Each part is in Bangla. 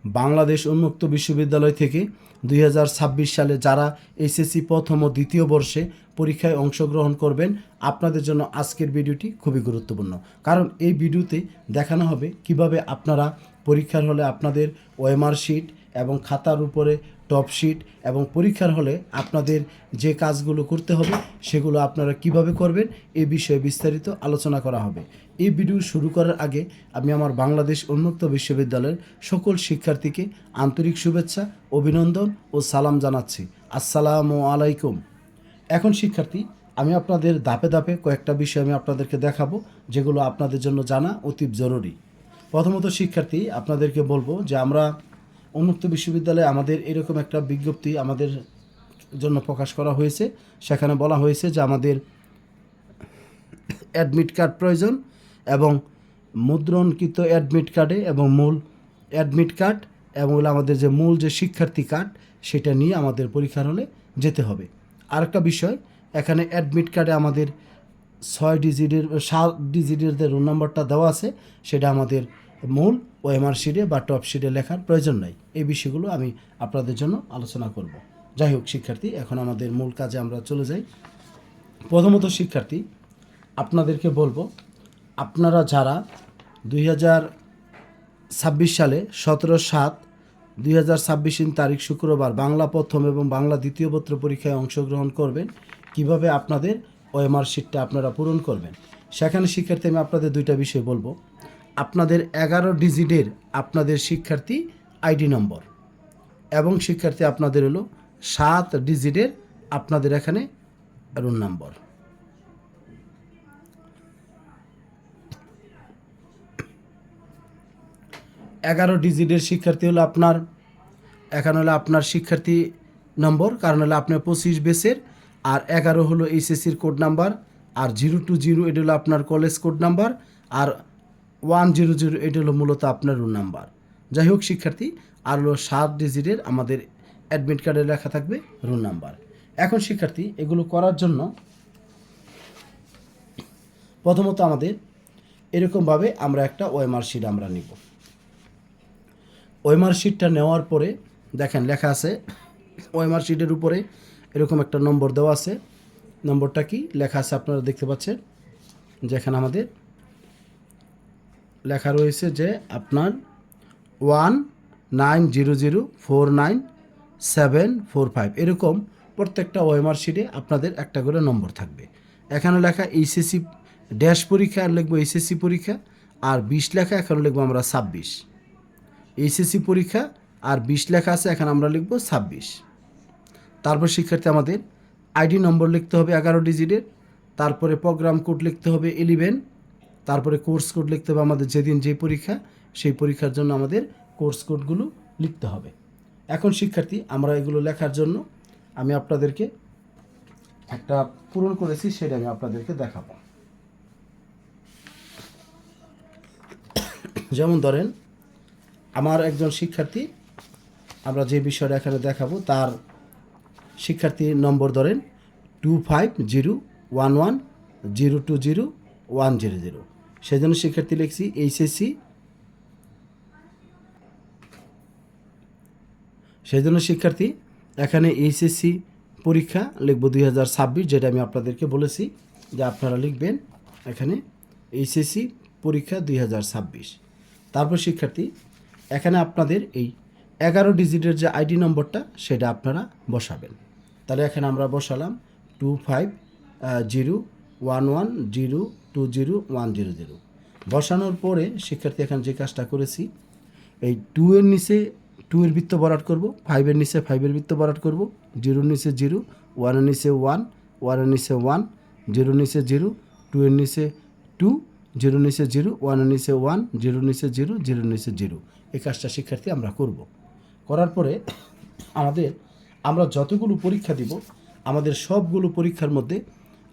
বাংলাদেশ উন্মুক্ত বিশ্ববিদ্যালয় থেকে 2026 সালে যারা এসএসসি প্রথম ও দ্বিতীয় বর্ষে পরীক্ষায় অংশগ্রহণ করবেন, আপনাদের জন্য আজকের ভিডিওটি খুবই গুরুত্বপূর্ণ। কারণ এই ভিডিওতে দেখানো হবে কিভাবে আপনারা পরীক্ষার হলে আপনাদের ওএমআর শিট এবং খাতার উপরে টপ শিট এবং পরীক্ষার হলে আপনাদের যে কাজগুলো করতে হবে সেগুলো আপনারা কিভাবে করবেন এই বিষয়ে বিস্তারিত আলোচনা করা হবে। এই ভিডিও শুরু করার আগে আমি আমার বাংলাদেশ উন্মুক্ত বিশ্ববিদ্যালয়ের সকল শিক্ষার্থীকে আন্তরিক শুভেচ্ছা, অভিনন্দন ও সালাম জানাচ্ছি। আসসালামু আলাইকুম। এখন শিক্ষার্থী, আমি আপনাদের ধাপে ধাপে কয়েকটা বিষয় আমি আপনাদেরকে দেখাবো যেগুলো আপনাদের জন্য জানা অতি জরুরি। প্রথমত শিক্ষার্থী, আপনাদেরকে বলবো যে আমরা উন্মুক্ত বিশ্ববিদ্যালয়ে আমাদের এরকম একটা বিজ্ঞপ্তি আমাদের জন্য প্রকাশ করা হয়েছে। সেখানে বলা হয়েছে যে আমাদের অ্যাডমিট কার্ড প্রয়োজন এবং মুদ্রণকৃত অ্যাডমিট কার্ডে এবং মূল অ্যাডমিট কার্ড এবং আমাদের যে মূল যে শিক্ষার্থী কার্ড সেটা নিয়ে আমাদের পরীক্ষার হলে যেতে হবে। আরেকটা বিষয়, এখানে অ্যাডমিট কার্ডে আমাদের 7 ডিজিটের যে রোল নাম্বারটা দেওয়া আছে সেটা আমাদের মূল ওএমআর শিটে বা টপ শিটে লেখার প্রয়োজন নাই। এই বিষয়গুলো আমি আপনাদের জন্য আলোচনা করব। যাই হোক শিক্ষার্থী, এখন আমাদের মূল কাজে আমরা চলে যাই। প্রথমত শিক্ষার্থী, আপনাদেরকে বলবো আপনারা যারা 2026 সালে 17/7/2026 তারিখ শুক্রবার বাংলা প্রথম এবং বাংলা দ্বিতীয় পত্র পরীক্ষায় অংশগ্রহণ করবেন, কিভাবে আপনাদের ওএমআর শিটটা আপনারা পূরণ করবেন। সেখানে শিক্ষার্থী আমি আপনাদের দুইটা বিষয় বলবো। আপনাদের 11 ডিজিটের আপনাদের শিক্ষার্থী আইডি নম্বর এবং শিক্ষার্থী আপনাদের হলো 7 ডিজিটের আপনাদের এখানে রোল নাম্বার। এগারো ডিজিটের শিক্ষার্থী হলো আপনার, এখানে হলো আপনার শিক্ষার্থী নম্বর, কারণ হলো আপনার 25 বেসের, আর 11 হলো এইচএসসির কোড নাম্বার, আর 020 এটা হলো আপনার কলেজ কোড নাম্বার, আর 100 এটা হলো মূলত আপনার রোল নাম্বার। যাই হোক শিক্ষার্থী, আর হলো 7 ডিজিটের আমাদের অ্যাডমিট কার্ডে লেখা থাকবে রোল নাম্বার। এখন শিক্ষার্থী, এগুলো করার জন্য প্রথমত আমাদের এরকমভাবে আমরা একটা ওএমআর শিট আমরা নিব। ওএমআর শিটটা নেওয়ার পরে দেখেন লেখা আছে ওএমআর শিটের উপরে এরকম একটা নম্বর দেওয়া আছে। নম্বরটা কি লেখা আছে আপনারা দেখতে পাচ্ছেন, যেখানে আমাদের লেখা রয়েছে যে আপনার 1900497745 এরকম প্রত্যেকটা ওএমআর শিটে আপনাদের একটা করে নম্বর থাকবে। এখানে লেখা এইচএসসি ড্যাশ পরীক্ষা আর লিখবো এইচএসসি পরীক্ষা, আর 20 লেখা এখানে লিখবো আমরা 26। এইচএসসি পরীক্ষা আর 20 লেখা আছে, এখানে আমরা লিখবো 26। তারপর শিক্ষার্থী আমাদের আইডি নম্বর লিখতে হবে 11 ডিজিটের, তারপরে প্রোগ্রাম কোড লিখতে হবে 11, তারপরে কোর্স কোড লিখতে হবে আমাদের যেদিন যে পরীক্ষা সেই পরীক্ষার জন্য আমাদের কোর্স কোডগুলো লিখতে হবে। এখন শিক্ষার্থী, আমরা এগুলো লেখার জন্য আমি আপনাদেরকে একটা পূরণ করেছি, সেটা আমি আপনাদেরকে দেখাবো। যেমন ধরেন আমার একজন শিক্ষার্থী, আমরা যে বিষয়টা এখানে দেখাবো তার শিক্ষার্থী নম্বর ধরেন 250110200100। সেই জন্য শিক্ষার্থী লিখছি এইচএসসি, সেই জন্য শিক্ষার্থী এখানে এইচএসসি পরীক্ষা লিখব 2026, যেটা আমি আপনাদেরকে বলেছি যে আপনারা লিখবেন এখানে এইচএসসি পরীক্ষা 2026। তারপর শিক্ষার্থী এখানে আপনাদের এই 11 ডিজিটের যে আইডি নম্বরটা সেটা আপনারা বসাবেন। তাহলে এখানে আমরা বসালাম 250110200100। বসানোর পরে শিক্ষার্থী এখানে যে কাজটা করেছি, এই 2 এর নিচে 2 এর বৃত্ত ভরাট করব, 5 এর নিচে 5 এর বৃত্ত ভরাট করব, 0 এর নিচে 0, 1 এর নিচে 1, 1 এর নিচে 1, 0 এর নিচে 0, 2 এর নিচে 2, 0 এর নিচে 0, 1 এর নিচে 1, 0 এর নিচে 0, 0 এর নিচে 0। এই কাজটা শিক্ষার্থী আমরা করব। করার পরে আমরা যতগুলো পরীক্ষা দিব আমাদের সবগুলো পরীক্ষার মধ্যে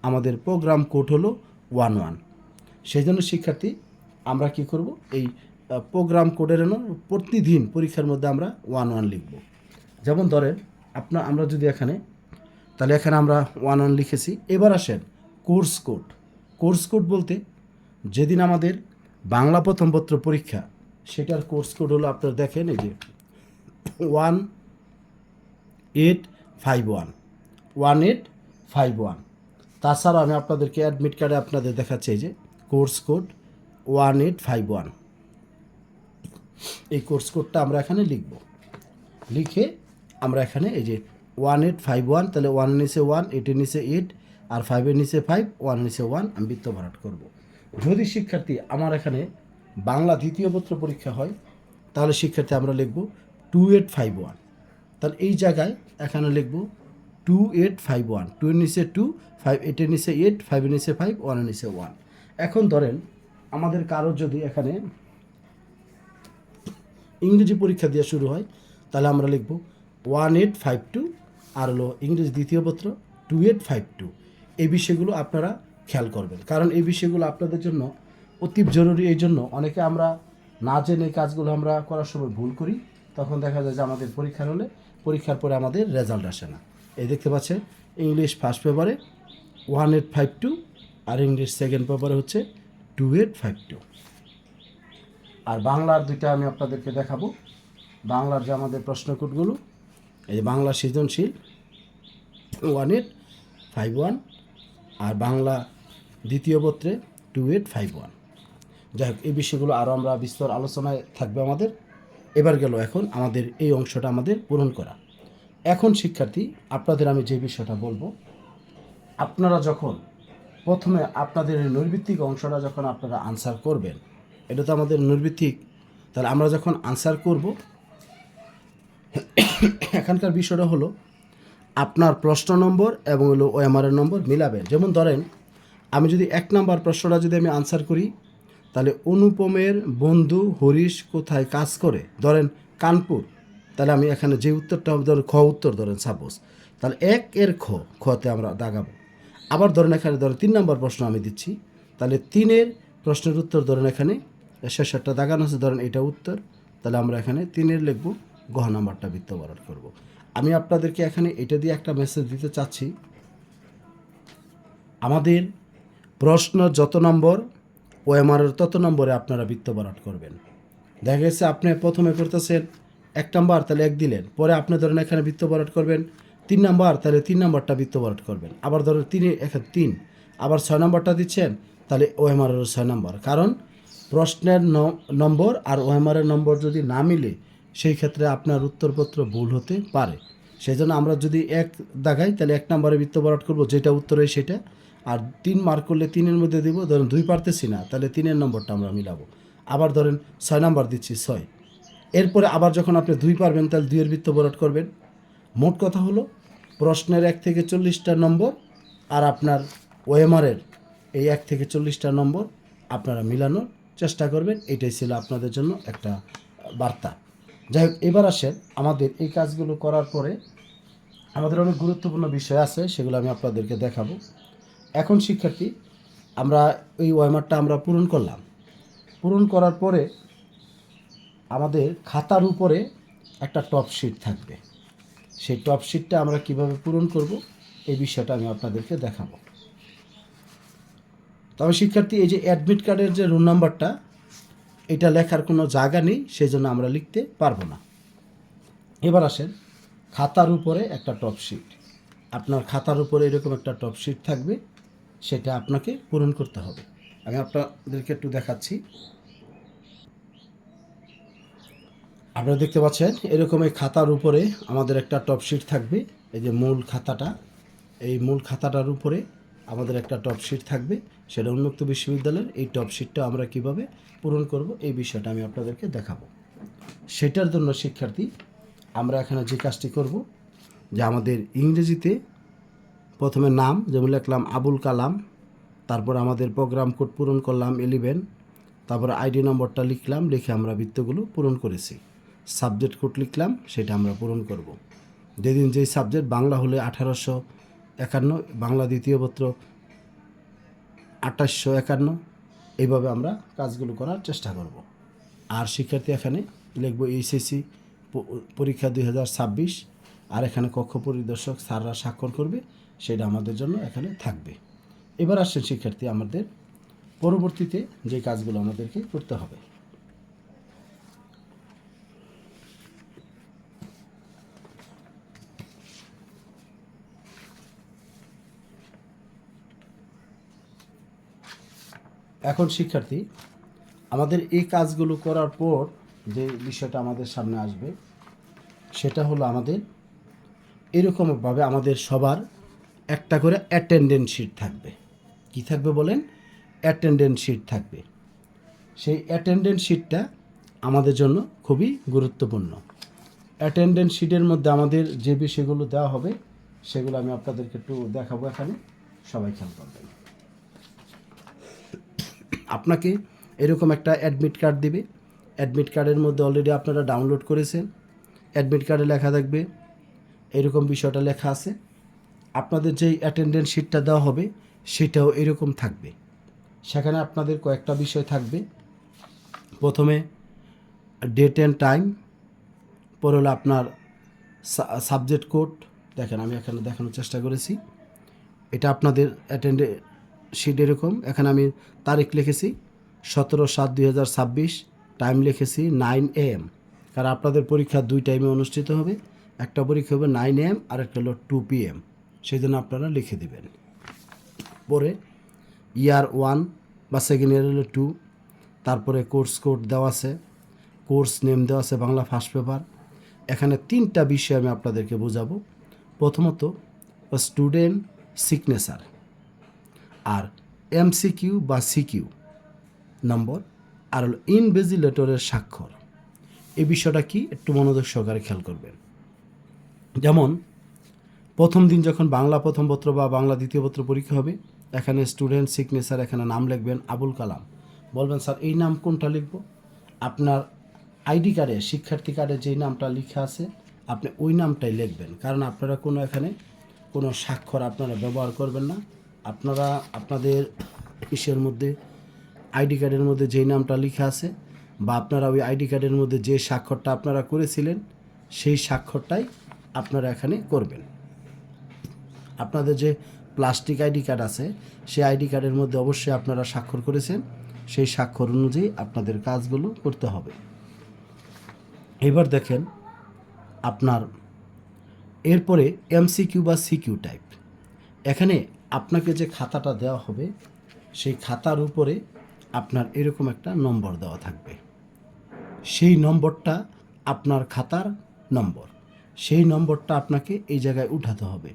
আমাদের প্রোগ্রাম কোড হলো 11। সেই জন্য শিক্ষার্থী আমরা কি করব, এই প্রোগ্রাম কোডের প্রতিদিন পরীক্ষার মধ্যে আমরা 11 লিখব। যেমন ধরেন আমরা যদি এখানে, তাহলে এখানে আমরা 11 লিখেছি। এবার আসেন কোর্স কোড। কোর্স কোড বলতে যেদিন আমাদের বাংলা প্রথম পত্র পরীক্ষা সেটার কোর্স কোড হলো আপনারা দেখেন এই যে 1851 1851। তাছাড়া আমি আপনাদেরকে অ্যাডমিট কার্ডে আপনাদের দেখাচ্ছি এই যে কোর্স কোড 1851। এই কোর্স কোডটা আমরা এখানে লিখব, লিখে আমরা এখানে এই যে 1851, তাহলে 1 নিচে 1, 8 নিচে 8, আর 5 নিচে 5, 1 নিচে 1 আমি বৃত্ত ভরাট করব। যদি শিক্ষার্থী আমার এখানে বাংলা দ্বিতীয় পত্র পরীক্ষা হয় তাহলে শিক্ষার্থী আমরা লিখব 2851। তাহলে এই জায়গায় এখানে লিখব 2851, 2 এর নিচে 2, 5, 8 এর নিচে 8, 5 এর নিচে 5, 1 এর নিচে 1। এখন ধরেন আমাদের কারোর যদি এখানে ইংরেজি পরীক্ষা দেওয়া শুরু হয় তাহলে আমরা লিখব 1852, আর হলো ইংরেজি দ্বিতীয় পত্র 2852। এই বিষয়গুলো আপনারা খেয়াল করবেন, কারণ এই বিষয়গুলো আপনাদের জন্য অতি জরুরি। এই জন্য অনেকে আমরা না জেনে কাজগুলো আমরা করার সময় ভুল করি, তখন দেখা যায় যে আমাদের পরীক্ষার হলে পরীক্ষার পরে আমাদের রেজাল্ট আসে না। এই দেখতে পাচ্ছেন ইংলিশ ফার্স্ট পেপারে 1852, আর ইংলিশ সেকেন্ড পেপারে হচ্ছে 2852। আর বাংলার দুইটা আমি আপনাদেরকে দেখাবো। বাংলার যে আমাদের প্রশ্নকোডগুলো, এই যে বাংলা সৃজনশীল 1851, আর বাংলা দ্বিতীয় পত্রে 2851। যাই হোক, এই বিষয়গুলো আরও আমরা বিস্তর আলোচনায় থাকবে আমাদের। এবার গেল এখন আমাদের এই অংশটা আমাদের পূরণ করা। এখন শিক্ষার্থী আপনাদের আমি যে বিষয়টা বলবো, আপনারা যখন প্রথমে আপনাদের এই নৈর্ভিত্তিক অংশটা যখন আপনারা আনসার করবেন, এটা তো আমাদের নৈর্ভিত্তিক, তাহলে আমরা যখন আনসার করব এখানকার বিষয়টা হলো আপনার প্রশ্ন নম্বর এবং হলো ওএমআরের নম্বর মিলাবেন। যেমন ধরেন আমি যদি 1 নম্বর প্রশ্নটা যদি আমি আনসার করি, তাহলে অনুপমের বন্ধু হরিশ কোথায় কাজ করে, ধরেন কানপুর, তাহলে আমি এখানে যে উত্তরটা হবে ধরেন খ উত্তর ধরেন সাপোজ, তাহলে 1 এর খতে আমরা দাগাবো। আবার ধরেন এখানে ধরেন 3 নম্বর প্রশ্ন আমি দিচ্ছি, তাহলে 3-এর প্রশ্নের উত্তর ধরেন এখানে শেষেরটা দাগানো আছে, ধরেন এটা উত্তর, তাহলে আমরা এখানে 3-এর লিখব, ঘ নাম্বারটা বৃত্ত ভরাট করব। আমি আপনাদেরকে এখানে এটা দিয়ে একটা মেসেজ দিতে চাচ্ছি, আমাদের প্রশ্ন যত নম্বর ওএমআরের তত নম্বরে আপনারা বৃত্ত ভরাট করবেন। দেখা গেছে আপনি প্রথমে করতেছেন 1 নাম্বার, তাহলে 1 দিলেন, পরে আপনি ধরেন এখানে বৃত্ত ভরাট করবেন 3 নাম্বার, তাহলে 3 নাম্বারটা বৃত্ত ভরাট করবেন। আবার ধরেন 3, আবার 6 নাম্বারটা দিচ্ছেন, তাহলে ওএমআরের 6 নাম্বার। কারণ প্রশ্নের নম্বর আর ওএমআরের নম্বর যদি না মিলে সেই ক্ষেত্রে আপনার উত্তরপত্র ভুল হতে পারে। সেই জন্য আমরা যদি 1 দাগাই তাহলে 1 নাম্বারে বৃত্ত ভরাট করবো, যেটা উত্তরে সেটা, আর 3 মার্ক করলে 3-এর মধ্যে দিব। ধরেন 2 পারতেছি না, তাহলে 3-এর নম্বরটা আমরা মিলাবো। আবার ধরেন 6 নাম্বার দিচ্ছি 6, এরপরে আবার যখন আপনি 2 পারবেন তাহলে 2-এর বৃত্ত ভরাট করবেন। মোট কথা হলো প্রশ্নের 1 থেকে 40টা নম্বর আর আপনার ওএমআরের এই 1 থেকে 40টা নম্বর আপনারা মিলানোর চেষ্টা করবেন। এটাই ছিল আপনাদের জন্য একটা বার্তা। যাই হোক, এবার আসেন আমাদের এই কাজগুলো করার পরে আমাদের অনেক গুরুত্বপূর্ণ বিষয় আছে, সেগুলো আমি আপনাদেরকে দেখাবো। এখন শিক্ষার্থী আমরা এই ওএমআরটা আমরা পূরণ করলাম। পূরণ করার পরে আমাদের খাতার উপরে একটা টপ শিট থাকবে। সেই টপ শিটটা আমরা কিভাবে পূরণ করব এই বিষয়টা আমি আপনাদেরকে দেখাবো। তবে শিক্ষার্থী এই যে অ্যাডমিট কার্ডের যে রোল নাম্বারটা, এটা লেখার কোনো জায়গা নেই, সেই জন্য আমরা লিখতে পারবো না। এবার আসেন খাতার উপরে একটা টপ শিট, আপনার খাতার উপরে এরকম একটা টপ শিট থাকবে, সেটা আপনাকে পূরণ করতে হবে। আমি আপনাদেরকে একটু দেখাচ্ছি। আপনারা দেখতে পাচ্ছেন এরকম এই খাতার উপরে আমাদের একটা টপ শিট থাকবে। এই যে মূল খাতাটা, এই মূল খাতাটার উপরে আমাদের একটা টপ শিট থাকবে, সেটা উন্মুক্ত বিশ্ববিদ্যালয়ের। এই টপ শিটটা আমরা কিভাবে পূরণ করব এই বিষয়টা আমি আপনাদেরকে দেখাবো। সেটার জন্য শিক্ষার্থী আমরা এখানে যে কাজটি করব, যে আমাদের ইংরেজিতে প্রথমে নাম যেমন লিখলাম আবুল কালাম, তারপর আমাদের প্রোগ্রাম কোড পূরণ করলাম 11, তারপর আইডি নম্বরটা লিখলাম, লিখে আমরা বৃত্তগুলো পূরণ করেছি। সাবজেক্ট কোড লিখলাম, সেটা আমরা পূরণ করব। যেদিন যেই সাবজেক্ট, বাংলা হলে 1851, বাংলা দ্বিতীয় পত্র 2851, এইভাবে আমরা কাজগুলো করার চেষ্টা করব। আর শিক্ষার্থী এখানে লিখব এইচএসসি পরীক্ষা 2026, আর এখানে কক্ষ পরিদর্শক স্যাররা স্বাক্ষর করবে, সেটা আমাদের জন্য এখানে থাকবে। এবার আসছেন শিক্ষার্থী আমাদের পরবর্তীতে যে কাজগুলো আমাদেরকে করতে হবে। এখন শিক্ষার্থী, আমাদের এই কাজগুলো করার পর যে বিষয়টা আমাদের সামনে আসবে সেটা হলো আমাদের এরকমভাবে আমাদের সবার একটা করে অ্যাটেন্ডেন্স শিট থাকবে। কি থাকবে বলেন? অ্যাটেন্ডেন্স শিট থাকবে। সেই অ্যাটেন্ডেন্স শিটটা আমাদের জন্য খুবই গুরুত্বপূর্ণ। অ্যাটেন্ডেন্স শিটের মধ্যে আমাদের যে বিষয়গুলো দেওয়া হবে সেগুলো আমি আপনাদেরকে একটু দেখাবো। এখানে সবাই খেয়াল করবেন। আপনাকে এরকম একটা অ্যাডমিট কার্ড দিবে। অ্যাডমিট কার্ডের মধ্যে অলরেডি আপনারা ডাউনলোড করেছেন। অ্যাডমিট কার্ডে লেখা থাকবে, এরকম বিষয়টা লেখা আছে। আপনাদের যেই অ্যাটেন্ডেন্স শিটটা দেওয়া হবে সেটাও এরকম থাকবে। সেখানে আপনাদের কয়েকটা বিষয় থাকবে। প্রথমে ডেট অ্যান্ড টাইম, পরে হলো আপনার সাবজেক্ট কোড। দেখেন আমি এখানে দেখানোর চেষ্টা করেছি। এটা আপনাদের অ্যাটেন্ডেন্স শিট এরকম। এখানে আমি তারিখ লিখেছি 17/7/2026, টাইম লিখেছি 9 AM, কারণ আপনাদের পরীক্ষা 2 টাইমে অনুষ্ঠিত হবে। একটা পরীক্ষা হবে 9 AM আর একটা হলো 2 PM, সেই জন্য আপনারা লিখে দিবেন। পরে ইয়ার 1 বা সেকেন্ড ইয়ার হলো 2, তারপরে কোর্স কোড দেওয়া আছে, কোর্স নেম দেওয়া আছে, বাংলা ফার্স্ট পেপার। এখানে 3টা বিষয় আমি আপনাদেরকে বোঝাবো। প্রথমত স্টুডেন্ট সিগনেচার, আর MCQ বা CQ নম্বর, আর হলো ইনভিজিলেটরের স্বাক্ষর। এই বিষয়টা কি একটু মনোযোগ সহকারে খেয়াল করবেন। যেমন প্রথম দিন যখন বাংলা প্রথম পত্র বা বাংলা দ্বিতীয় পত্র পরীক্ষা হবে, এখানে স্টুডেন্ট সিগনেচার, এখানে নাম লিখবেন আবুল কালাম। বলবেন স্যার এই নাম কোনটা লিখব? আপনার আইডি কার্ডে, শিক্ষার্থী কার্ডে যেই নামটা লেখা আছে আপনি ওই নামটাই লিখবেন, কারণ আপনারা কোনো এখানে কোনো স্বাক্ষর আপনারা ব্যবহার করবেন না। আপনারা আপনাদের ইসের মধ্যে, আইডি কার্ডের মধ্যে যেই নামটা লেখা আছে বা আপনারা ওই আইডি কার্ডের মধ্যে যে স্বাক্ষরটা আপনারা করেছিলেন সেই স্বাক্ষরটাই আপনারা এখানে করবেন। আপনাদের যে প্লাস্টিক আইডি কার্ড আছে সেই আইডি কার্ডের মধ্যে অবশ্যই আপনারা স্বাক্ষর করেছেন, সেই স্বাক্ষর অনুযায়ী আপনাদের কাজগুলো করতে হবে। এবার দেখেন আপনার এরপরে MCQ বা CQ টাইপ। এখানে আপনাকে যে খাতাটা দেওয়া হবে সেই খাতার উপরে আপনার এরকম একটা নম্বর দেওয়া থাকবে। সেই নম্বরটা আপনার খাতার নম্বর, সেই নম্বরটা আপনাকে এই জায়গায় উঠাতে হবে।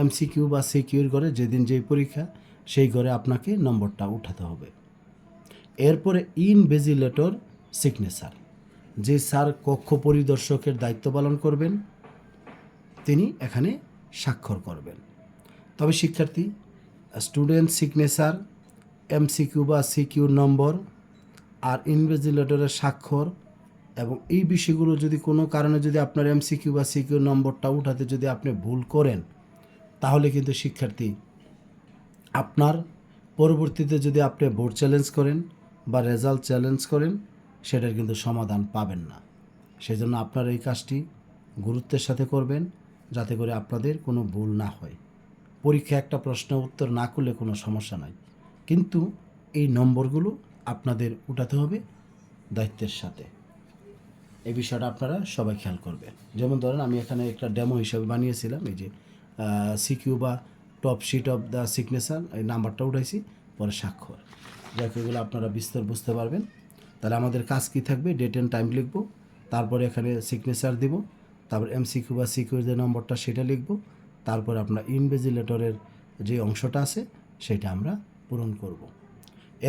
MCQ বা CQর ঘরে যেদিন যেই পরীক্ষা সেই ঘরে আপনাকে নম্বরটা উঠাতে হবে। এরপরে ইনভিজিলেটর সিগনেচার, যে স্যার কক্ষ পরিদর্শকের দায়িত্ব পালন করবেন তিনি এখানে স্বাক্ষর করবেন। তবে শিক্ষার্থী, স্টুডেন্ট সিগনেচার, MCQ বা CQর নম্বর আর ইনভিজিলেটরের স্বাক্ষর এবং এই বিষয়গুলো যদি কোনো কারণে যদি আপনার MCQ বা CQর নম্বরটা উঠাতে যদি আপনি ভুল করেন তাহলে কিন্তু শিক্ষার্থী আপনার পরবর্তীতে যদি আপনি বোর্ড চ্যালেঞ্জ করেন বা রেজাল্ট চ্যালেঞ্জ করেন সেটার কিন্তু সমাধান পাবেন না। সেই জন্য আপনারা এই কাজটি গুরুত্বের সাথে করবেন যাতে করে আপনাদের কোনো ভুল না হয়। পরীক্ষা একটা প্রশ্ন উত্তর না করলে কোনো সমস্যা নাই, কিন্তু এই নম্বরগুলো আপনাদের উঠাতে হবে দায়িত্বের সাথে। এই বিষয়টা আপনারা সবাই খেয়াল করবেন। যেমন ধরেন আমি এখানে একটা ডেমো হিসাবে বানিয়েছিলাম, এই যে CQ বা top sheet of the signature, এই নাম্বারটা উঠাইছি, পরে স্বাক্ষর। যাক এগুলো আপনারা বিস্তার বুঝতে পারবেন। তাহলে আমাদের কাজ কী থাকবে? ডেট অ্যান্ড টাইম লিখব, তারপরে এখানে সিগনেচার দিব, তারপর MCQ বা CQর যে নম্বরটা সেটা লিখব, তারপর আপনার ইনভিজিলেটরের যে অংশটা আছে সেটা আমরা পূরণ করব।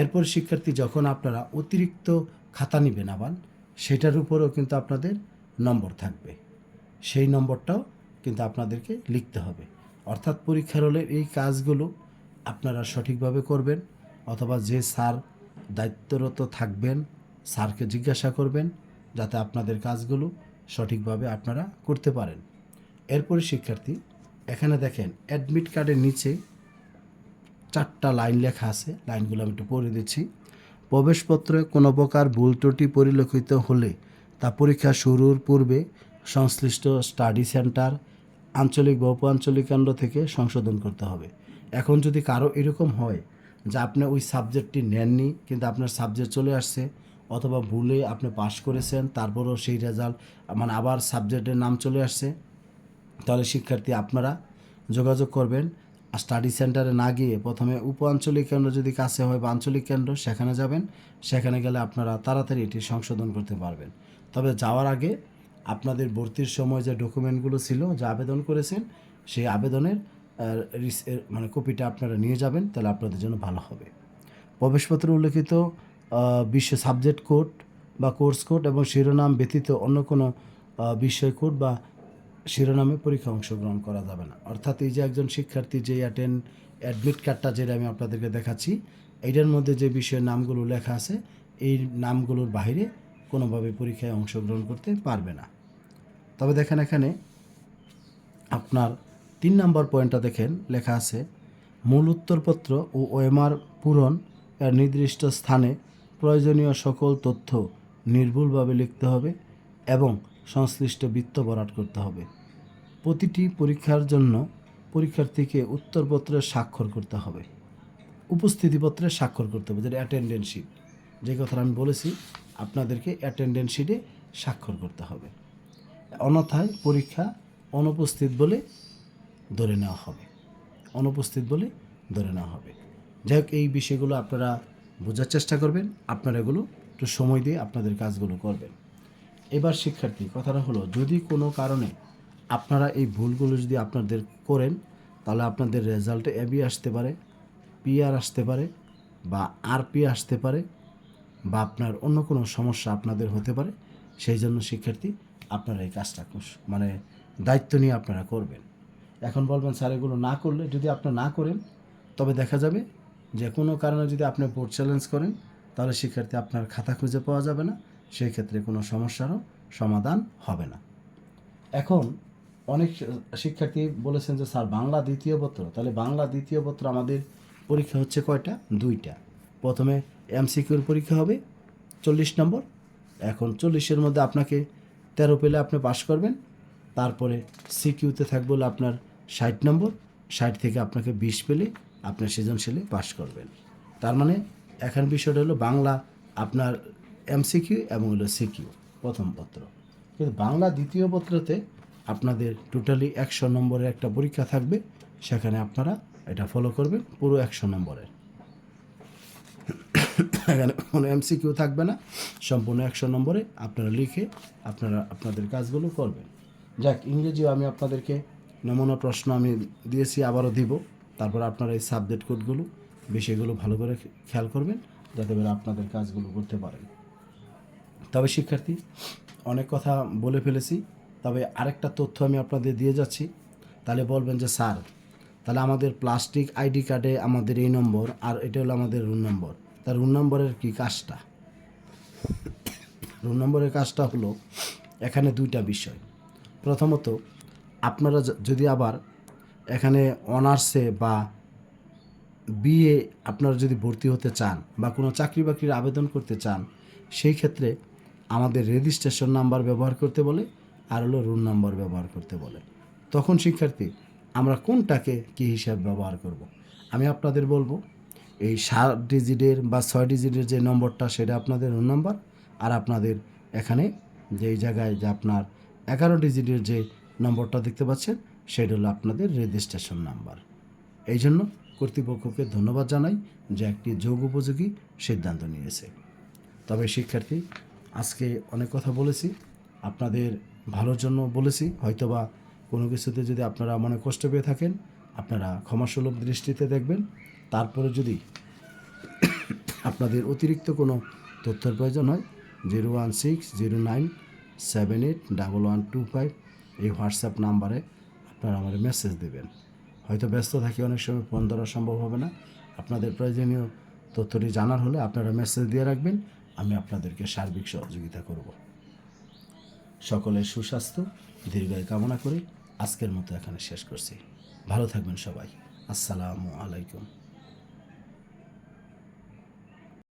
এরপর শিক্ষার্থী যখন আপনারা অতিরিক্ত খাতা নেবেন আবার সেটার উপরেও কিন্তু আপনাদের নম্বর থাকবে, সেই নম্বরটাও কিন্তু আপনাদেরকে লিখতে হবে। অর্থাৎ পরীক্ষার হলে এই কাজগুলো আপনারা সঠিকভাবে করবেন, অথবা যে স্যার দায়িত্বরত থাকবেন স্যারকে জিজ্ঞাসা করবেন যাতে আপনাদের কাজগুলো সঠিকভাবে আপনারা করতে পারেন। এরপরে শিক্ষার্থী এখানে দেখেন অ্যাডমিট কার্ডের নিচে 4টা লাইন লেখা আছে, লাইনগুলো আমি একটু পড়ে দিচ্ছি। প্রবেশপত্রে কোনো প্রকার ভুল ত্রুটি পরিলক্ষিত হলে তা পরীক্ষা শুরুর পূর্বে সংশ্লিষ্ট স্টাডি সেন্টার, আঞ্চলিক বা উপ আঞ্চলিক কেন্দ্র থেকে সংশোধন করতে হবে। এখন যদি কারো এরকম হয় যে আপনি ওই সাবজেক্টটি নেননি কিন্তু আপনার সাবজেক্ট চলে আসছে, অথবা ভুলে আপনি পাস করেছেন তারপরেও সেই রেজাল্ট মানে আবার সাবজেক্টের নাম চলে আসছে, তাহলে শিক্ষার্থী আপনারা যোগাযোগ করবেন স্টাডি সেন্টারে না গিয়ে প্রথমে উপ আঞ্চলিক কেন্দ্র যদি কাছে হয় বা আঞ্চলিক কেন্দ্র সেখানে যাবেন। সেখানে গেলে আপনারা তাড়াতাড়ি এটি সংশোধন করতে পারবেন। তবে যাওয়ার আগে আপনাদের ভর্তির সময় যে ডকুমেন্টগুলো ছিল, যে আবেদন করেছেন, সেই আবেদনের মানে কপিটা আপনারা নিয়ে যাবেন, তাহলে আপনাদের জন্য ভালো হবে। প্রবেশপত্রে উল্লেখিত বিশ্ব সাবজেক্ট কোড বা কোর্স কোড এবং শিরোনাম ব্যতীত অন্য কোনো বিষয় কোড বা শিরোনামে পরীক্ষা অংশগ্রহণ করা যাবে না। অর্থাৎ এই যে একজন শিক্ষার্থী যে অ্যাডমিট কার্ডটা যেটা আমি আপনাদেরকে দেখাচ্ছি, এইটার মধ্যে যে বিষয়ের নামগুলো লেখা আছে, এই নামগুলোর বাইরে কোনোভাবে পরীক্ষায় অংশগ্রহণ করতে পারবে না। তবে দেখেন এখানে আপনার 3 নম্বর পয়েন্টটা দেখেন লেখা আছে, মূল উত্তরপত্র ও ওএমআর পূরণ এর নির্দিষ্ট স্থানে প্রয়োজনীয় সকল তথ্য নির্ভুলভাবে লিখতে হবে এবং সংশ্লিষ্ট বৃত্ত ভরাট করতে হবে। প্রতিটি পরীক্ষার জন্য পরীক্ষার্থীকে উত্তরপত্রে স্বাক্ষর করতে হবে, উপস্থিতিপত্রে স্বাক্ষর করতে হবে, যেটা অ্যাটেন্ডেন্স শিট, যে কথাটা আমি বলেছি আপনাদেরকে অ্যাটেন্ডেন্স শিটে স্বাক্ষর করতে হবে। অন্যথায় পরীক্ষা অনুপস্থিত বলে ধরে নেওয়া হবে, অনুপস্থিত বলে ধরে নেওয়া হবে। যাই হোক, এই বিষয়গুলো আপনারা বোঝার চেষ্টা করবেন, আপনারা এগুলো একটু সময় দিয়ে আপনাদের কাজগুলো করবেন। এবার শিক্ষার্থী কথাটা হলো, যদি কোনো কারণে আপনারা এই ভুলগুলো যদি আপনাদের করেন, তাহলে আপনাদের রেজাল্টে এবি আসতে পারে, পিআর আসতে পারে, বা আরপি আসতে পারে, বা আপনার অন্য কোনো সমস্যা আপনাদের হতে পারে। সেই জন্য শিক্ষার্থী আপনারা এই কাজটা মানে দায়িত্ব নিয়ে আপনারা করবেন। এখন বলবেন স্যার এগুলো না করলে, যদি আপনি না করেন তবে দেখা যাবে যে কোনো কারণে যদি আপনি বোর্ড চ্যালেঞ্জ করেন, তাহলে শিক্ষার্থী আপনার খাতা খুঁজে পাওয়া যাবে না, সেই ক্ষেত্রে কোনো সমস্যারও সমাধান হবে না। এখন অনেক শিক্ষার্থী বলেছেন যে স্যার বাংলা দ্বিতীয় পত্র, তাহলে বাংলা দ্বিতীয় পত্র আমাদের পরীক্ষা হচ্ছে কয়টা? 2টা। প্রথমে এমসিকিউর পরীক্ষা হবে 40 নম্বর। এখন 40-এর মধ্যে আপনাকে 13 পেলে আপনি পাস করবেন। তারপরে সিকিউতে থাকবে হলো আপনার 60 নম্বর, 60 থেকে আপনাকে 20 পেলে আপনার সৃজনশীলে পাস করবেন। তার মানে এখন বিষয়টা হলো বাংলা আপনার এমসিকিউ এবং হলো সিকিউ প্রথম পত্র। কিন্তু বাংলা দ্বিতীয় পত্রতে আপনাদের টোটালি 100 নম্বরের একটা পরীক্ষা থাকবে, সেখানে আপনারা এটা ফলো করবেন পুরো 100 নম্বরের। এখানে কোনো এমসিকিউ থাকবে না, সম্পূর্ণ 100 নম্বরে আপনারা লিখে আপনারা আপনাদের কাজগুলো করবেন। যাক, ইংরেজিও আমি আপনাদেরকে নমুনা প্রশ্ন আমি দিয়েছি, আবারও দিব। তারপর আপনারা এই সাবজেক্ট কোডগুলো বিষয়গুলো ভালো করে খেয়াল করবেন, যাতে করে আপনাদের কাজগুলো করতে পারেন। তবে শিক্ষার্থী অনেক কথা বলে ফেলেছি, তবে আরেকটা তথ্য আমি আপনাদের দিয়ে যাচ্ছি। তাহলে বলবেন যে স্যার তাহলে আমাদের প্লাস্টিক আইডি কার্ডে আমাদের এই নম্বর, আর এটা হলো আমাদের রুল নম্বর, তার রুল নম্বরের কী কাজটা? রুল নম্বরের কাজটা হলো এখানে 2টা বিষয়। প্রথমত, আপনারা যদি আবার এখানে অনার্সে বা বিএ আপনারা যদি ভর্তি হতে চান বা কোনো চাকরি বাকরির আবেদন করতে চান, সেই ক্ষেত্রে আমাদের রেজিস্ট্রেশন নাম্বার ব্যবহার করতে বলে, আর হলো রুল নম্বর ব্যবহার করতে বলে। তখন শিক্ষার্থী আমরা কোনটাকে কী হিসাবে ব্যবহার করব? আমি আপনাদের বলবো, এই 7 ডিজিটের বা 6 ডিজিটের যে নম্বরটা, সেটা আপনাদের রুল নম্বর, আর আপনাদের এখানে যেই জায়গায় যে আপনার 11 ডিজিটের যে নম্বরটা দেখতে পাচ্ছেন, সেটা হলো আপনাদের রেজিস্ট্রেশন নাম্বার। এই জন্য কর্তৃপক্ষকে ধন্যবাদ জানাই যে একটি যোগ উপযোগী সিদ্ধান্ত নিয়েছে। তবে শিক্ষার্থী আজকে অনেক কথা বলেছি, আপনাদের ভালোর জন্য বলেছি। হয়তোবা কোনো কিছুতে যদি আপনারা মনে কষ্ট পেয়ে থাকেন, আপনারা ক্ষমাসুলভ দৃষ্টিতে দেখবেন। তারপরে যদি আপনাদের অতিরিক্ত কোনো তথ্যের প্রয়োজন হয়, 01609781125 এই হোয়াটসঅ্যাপ নাম্বারে আপনারা আমাদের মেসেজ দেবেন। হয়তো ব্যস্ত থাকি, অনেক সময় ফোন ধরা সম্ভব হবে না। আপনাদের প্রয়োজনীয় তথ্যটি জানার হলে আপনারা মেসেজ দিয়ে রাখবেন, আমি আপনাদেরকে সার্বিক সহযোগিতা করব। সকলের সুস্বাস্থ্য দীর্ঘায়ু কামনা করে আজকের মতো এখানে শেষ করছি। ভালো থাকবেন সবাই। আসসালামু আলাইকুম।